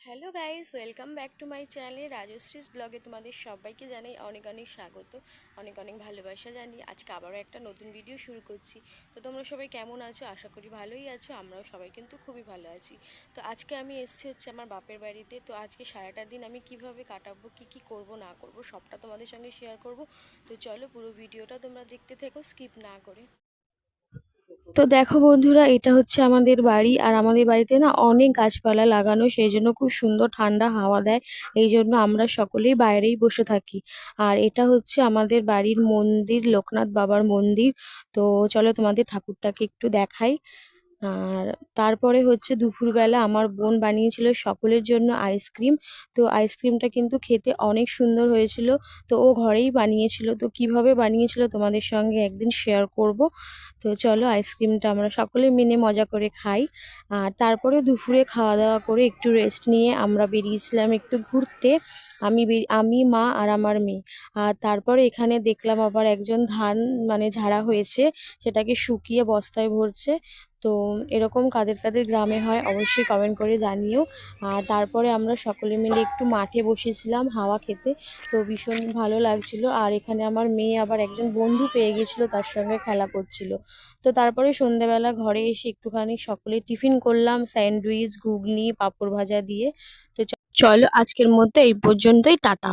Hello guys, welcome back to my channel Rajshree's ব্লগে তোমাদের সবাইকে জানাই অনেক অনেক স্বাগত। অনেক অনেক ভালোবাসা জানিয়ে আজকে আবারও একটা নতুন ভিডিও শুরু করছি। তো তোমরা সবাই কেমন আছো? আশা করি ভালোই আছো। আমরাও সবাই কিন্তু খুবই ভালো আছি। তো আজকে আমি এসেছি হচ্ছে আমার বাপের বাড়িতে। তো আজকে সারাটা দিন আমি কিভাবে কাটাবো, কি করব না করব সবটা তোমাদের সঙ্গে শেয়ার করব। তো চলো পুরো ভিডিওটা তোমরা দেখতে থেকো স্কিপ না করে। তো দেখো বন্ধুরা, এটা হচ্ছে আমাদের বাড়ি। আর আমাদের বাড়িতে না অনেক গাছপালা লাগানো, সেই জন্য খুব সুন্দর ঠান্ডা হাওয়া দেয়। এই জন্য আমরা সকলেই বাইরেই বসে থাকি। আর এটা হচ্ছে আমাদের বাড়ির মন্দির, লোকনাথ বাবার মন্দির। তো চলো তোমাদের ঠাকুরটাকে একটু দেখাই। আর তারপরে হচ্ছে দুপুরবেলা আমার বোন বানিয়েছিল সকলের জন্য আইসক্রিম। তো আইসক্রিমটা কিন্তু খেতে অনেক সুন্দর হয়েছিল। তো ও ঘরেই বানিয়েছিল। তো কিভাবে বানিয়েছিল তোমাদের সঙ্গে একদিন শেয়ার করব। তো চলো আইসক্রিমটা আমরা সকলে মিলে মজা করে খাই। আর তারপরে দুপুরে খাওয়া দাওয়া করে একটু রেস্ট নিয়ে আমরা বেরিয়েছিলাম একটু ঘুরতে। আমি মা আর আমার মেয়ে। আর তারপরে এখানে দেখলাম আবার একজন ধান মানে ঝাড়া হয়েছে, সেটাকে শুকিয়ে বস্তায় ভরছে। তো এরকম কাদের কাদের গ্রামে হয় অবশ্যই কমেন্ট করে জানিও। আর তারপরে আমরা সকলে মিলে একটু মাঠে বসেছিলাম হাওয়া খেতে। তো ভীষণ ভালো লাগছিল। আর এখানে আমার মেয়ে আবার একজন বন্ধু পেয়ে গেছিলো, তার সঙ্গে খেলা করছিল। তো তারপরে সন্ধ্যেবেলা ঘরে এসে একটুখানি সকলে টিফিন করলাম, স্যান্ডউইচ, ঘুগনি, পাঁপড় ভাজা দিয়ে। তো চলো আজকের মধ্যে এই পর্যন্তই, টাটা।